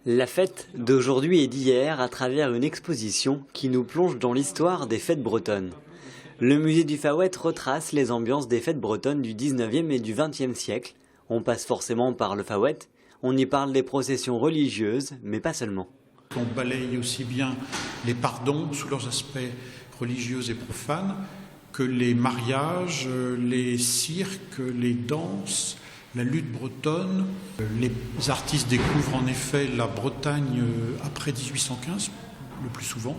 La fête d'aujourd'hui et d'hier à travers une exposition qui nous plonge dans l'histoire des fêtes bretonnes. Le musée du Faouët retrace les ambiances des fêtes bretonnes du 19e et du 20e siècle. On passe forcément par le Faouët, on y parle des processions religieuses, mais pas seulement. On balaye aussi bien les pardons sous leurs aspects religieux et profanes que les mariages, les cirques, les danses, la lutte bretonne. Les artistes découvrent en effet la Bretagne après 1815, le plus souvent,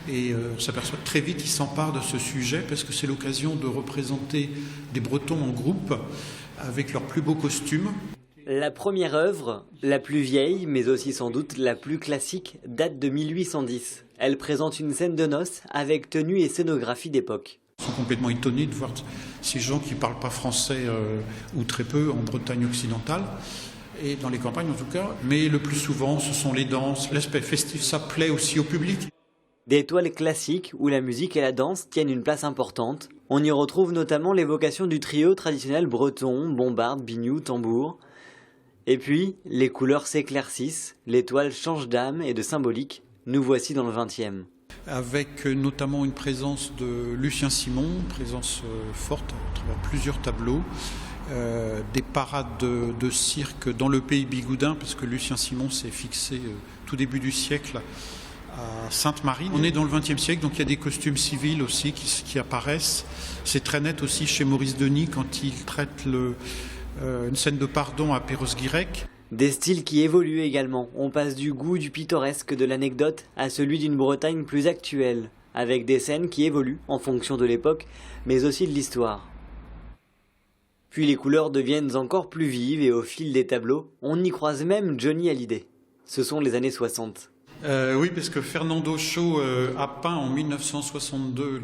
et on s'aperçoit très vite qu'ils s'emparent de ce sujet parce que c'est l'occasion de représenter des Bretons en groupe avec leurs plus beaux costumes. La première œuvre, la plus vieille, mais aussi sans doute la plus classique, date de 1810. Elle présente une scène de noces avec tenue et scénographie d'époque. Ils sont complètement étonnés de voir ces gens qui ne parlent pas français ou très peu en Bretagne occidentale, et dans les campagnes en tout cas. Mais le plus souvent, ce sont les danses, l'aspect festif, ça plaît aussi au public. Des toiles classiques où la musique et la danse tiennent une place importante. On y retrouve notamment l'évocation du trio traditionnel breton, bombarde, biniou, tambour. Et puis, les couleurs s'éclaircissent, les toiles changent d'âme et de symbolique. Nous voici dans le 20e. Avec notamment une présence de Lucien Simon, présence forte à travers plusieurs tableaux, des parades de cirque dans le pays bigoudin, parce que Lucien Simon s'est fixé tout début du siècle à Sainte-Marie. On est dans le XXe siècle, donc il y a des costumes civils aussi qui apparaissent. C'est très net aussi chez Maurice Denis quand il traite une scène de pardon à Perros-Guirec. Des styles qui évoluent également. On passe du goût du pittoresque de l'anecdote à celui d'une Bretagne plus actuelle, avec des scènes qui évoluent en fonction de l'époque, mais aussi de l'histoire. Puis les couleurs deviennent encore plus vives et au fil des tableaux, on y croise même Johnny Hallyday. Ce sont les années 60. Oui, parce que Fernando Shaw a peint en 1962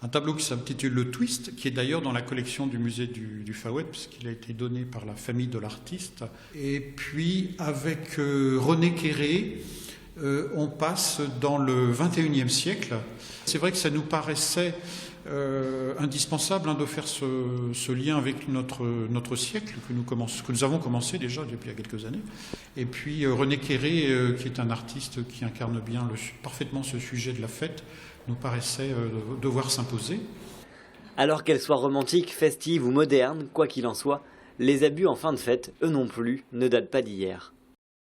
un tableau qui s'intitule Le Twist, qui est d'ailleurs dans la collection du musée du Faouët, puisqu'il a été donné par la famille de l'artiste. Et puis, avec René Quéré, on passe dans le XXIe siècle. C'est vrai que ça nous paraissait indispensable de faire ce lien avec notre siècle, que nous avons commencé déjà depuis il y a quelques années. Et puis, René Quéré, qui est un artiste qui incarne bien parfaitement ce sujet de la fête, nous paraissait devoir s'imposer. Alors qu'elle soit romantique, festive ou moderne, quoi qu'il en soit, les abus en fin de fête, eux non plus, ne datent pas d'hier.